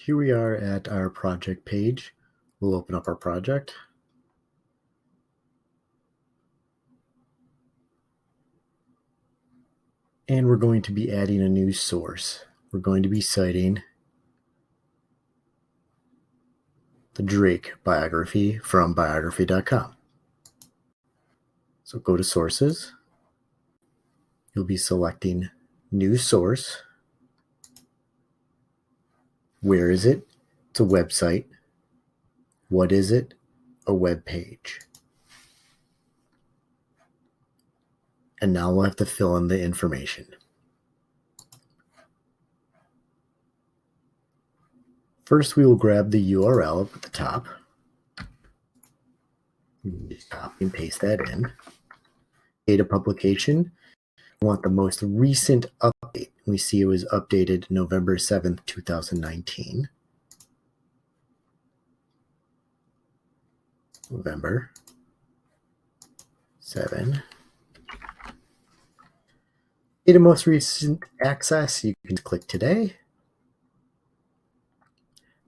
here we are at our project page. We'll open up our project. And we're going to be adding a new source. We're going to be citing the Drake biography from biography.com. So go to sources. You'll be selecting new source. Where is it? It's a website. What is it? A web page. And now we'll have to fill in the information. First, we will grab the URL up at the top. Just copy and paste that in. Data publication. We want the most recent update. We see it was updated November 7th, 2019. November 7. Data most recent access, you can click today.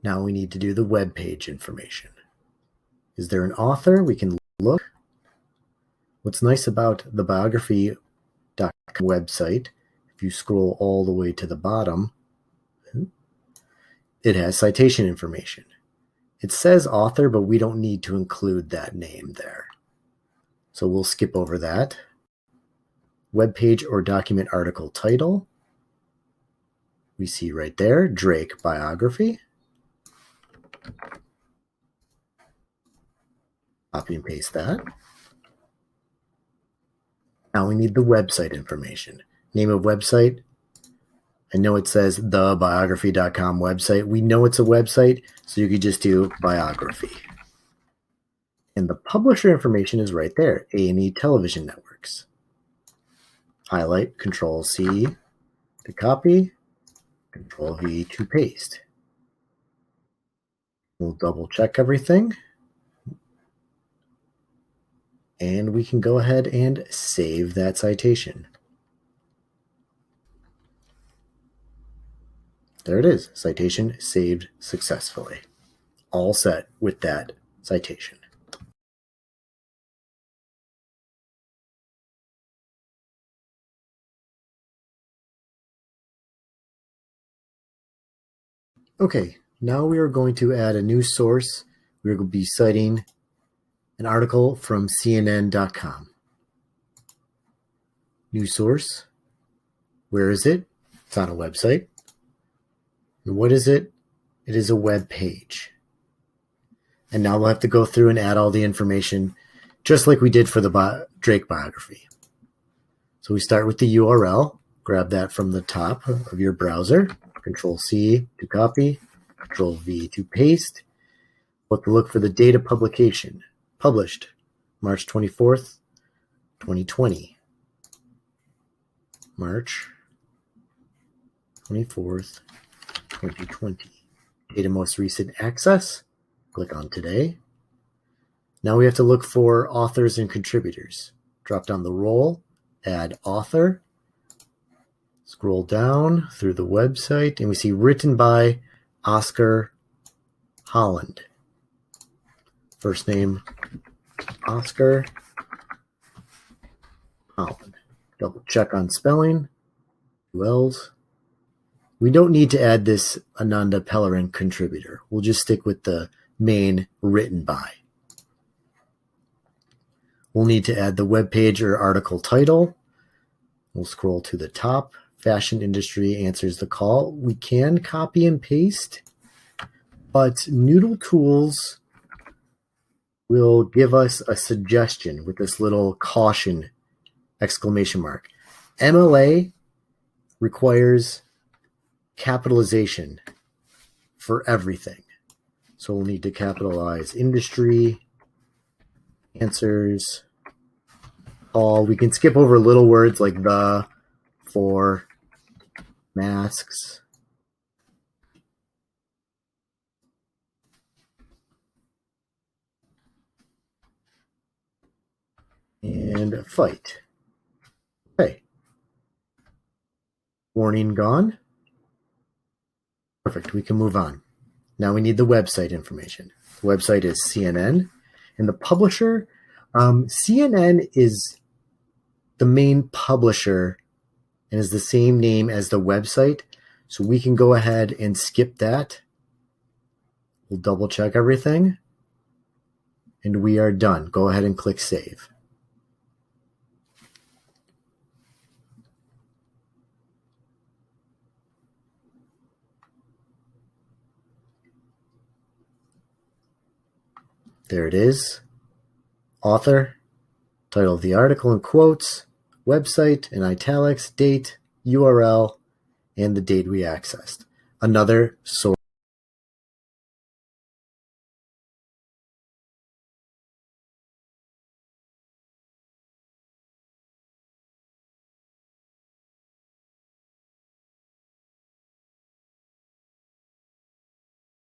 Now we need to do the web page information. Is there an author? We can look. What's nice about the biography.com website, if you scroll all the way to the bottom, it has citation information. It says author, but we don't need to include that name there. So we'll skip over that. Web page or document article title. We see right there, Drake biography. Copy and paste that. Now we need the website information. Name of website. I know it says the biography.com website. We know it's a website, so you could just do biography. And the publisher information is right there, A&E Television Networks. Highlight, Control-C to copy, Control-V to paste. We'll double check everything. And we can go ahead and save that citation. There it is, citation saved successfully. All set with that citation. Okay, now we are going to add a new source. We're going to be citing an article from CNN.com. New source. Where is it? It's on a website. And what is it? It is a web page. And now we'll have to go through and add all the information just like we did for the Drake biography. So we start with the URL. Grab that from the top of your browser. Control-C to copy. Control-V to paste. We'll have to look for the date of publication. Published March 24th, 2020. March 24th, 2020. Data most recent access. Click on today. Now we have to look for authors and contributors. Drop down the role, add author. Scroll down through the website, and we see written by Oscar Holland. First name, Oscar Holland. Double check on spelling. Who else? We don't need to add this Ananda Pellerin contributor. We'll just stick with the main written by. We'll need to add the web page or article title. We'll scroll to the top. Fashion industry answers the call. We can copy and paste, but NoodleTools will give us a suggestion with this little caution exclamation mark. MLA requires capitalization for everything. So we'll need to capitalize industry, answers, all. We can skip over little words like the, for, masks. And fight. Okay. Warning gone. Perfect. We can move on. Now we need the website information. The website is CNN, and the publisher, CNN is the main publisher and is the same name as the website. So we can go ahead and skip that. We'll double check everything. And we are done. Go ahead and click Save. There it is. Author, title of the article in quotes, website in italics, date, URL, and the date we accessed. Another source.